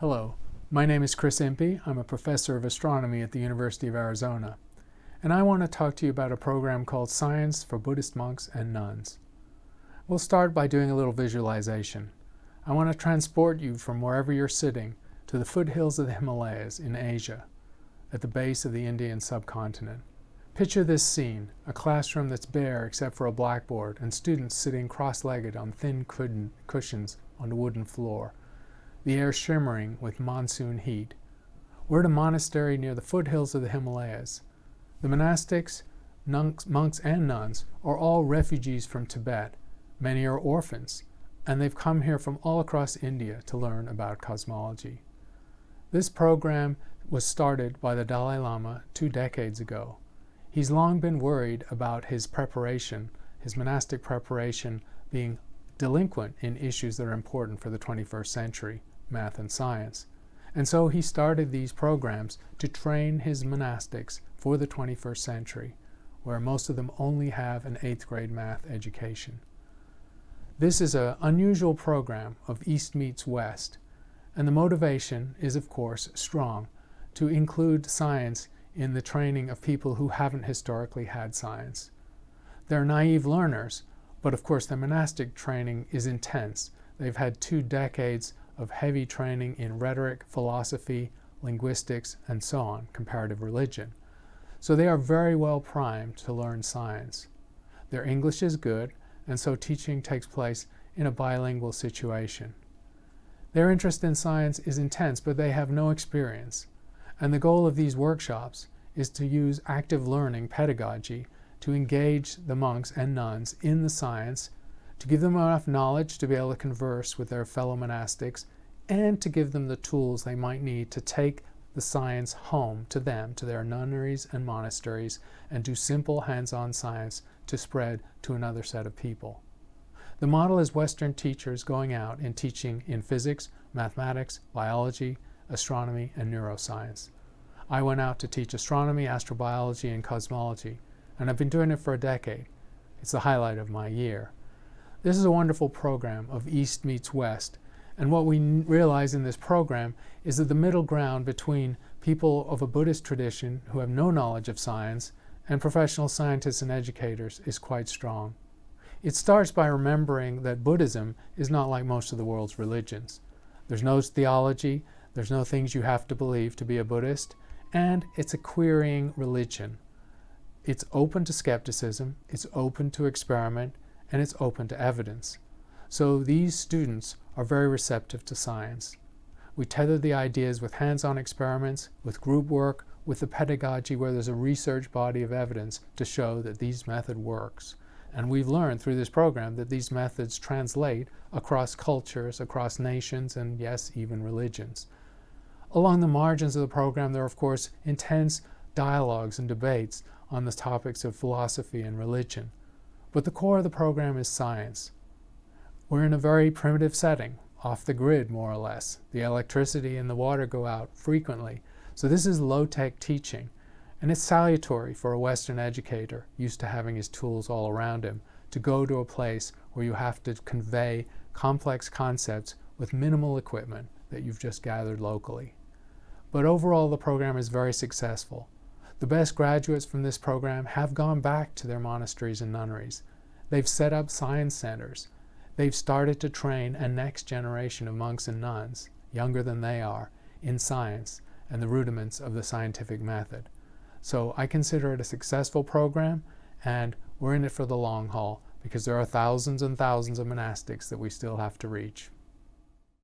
Hello, my name is Chris Impey. I'm a professor of astronomy at the University of Arizona, and I want to talk to you about a program called Science for Buddhist Monks and Nuns. We'll start by doing a little visualization. I want to transport you from wherever you're sitting to the foothills of the Himalayas in Asia, at the base of the Indian subcontinent. Picture this scene, a classroom that's bare except for a blackboard and students sitting cross-legged on thin cushions on the wooden floor. The air shimmering with monsoon heat. We're at a monastery near the foothills of the Himalayas. The monastics, monks and nuns are all refugees from Tibet. Many are orphans, and they've come here from all across India to learn about cosmology. This program was started by the Dalai Lama 2 decades ago. He's long been worried about his preparation, his monastic preparation, being delinquent in issues that are important for the 21st century, math and science. And so he started these programs to train his monastics for the 21st century, where most of them only have an 8th grade math education. This is an unusual program of East meets West, and the motivation is, of course, strong to include science in the training of people who haven't historically had science. They're naive learners, but of course their monastic training is intense. They've had 2 decades of heavy training in rhetoric, philosophy, linguistics, and so on, comparative religion. So they are very well primed to learn science. Their English is good, and so teaching takes place in a bilingual situation. Their interest in science is intense, but they have no experience. And the goal of these workshops is to use active learning pedagogy to engage the monks and nuns in the science, to give them enough knowledge to be able to converse with their fellow monastics, and to give them the tools they might need to take the science home to them, to their nunneries and monasteries, and do simple hands-on science to spread to another set of people. The model is Western teachers going out and teaching in physics, mathematics, biology, astronomy, and neuroscience. I went out to teach astronomy, astrobiology, and cosmology, and I've been doing it for a decade. It's the highlight of my year. This is a wonderful program of East meets West, and what we realize in this program is that the middle ground between people of a Buddhist tradition who have no knowledge of science and professional scientists and educators is quite strong. It starts by remembering that Buddhism is not like most of the world's religions. There's no theology, there's no things you have to believe to be a Buddhist, and it's a querying religion. It's open to skepticism, it's open to experiment, and it's open to evidence. So these students are very receptive to science. We tether the ideas with hands-on experiments, with group work, with the pedagogy where there's a research body of evidence to show that this method works. And we've learned through this program that these methods translate across cultures, across nations, and yes, even religions. Along the margins of the program, there are, of course, intense dialogues and debates on the topics of philosophy and religion. But the core of the program is science. We're in a very primitive setting, off the grid more or less. The electricity and the water go out frequently. So this is low-tech teaching, and it's salutary for a Western educator used to having his tools all around him to go to a place where you have to convey complex concepts with minimal equipment that you've just gathered locally. But overall, the program is very successful. The best graduates from this program have gone back to their monasteries and nunneries. They've set up science centers. They've started to train a next generation of monks and nuns, younger than they are, in science and the rudiments of the scientific method. So I consider it a successful program, and we're in it for the long haul because there are thousands and thousands of monastics that we still have to reach.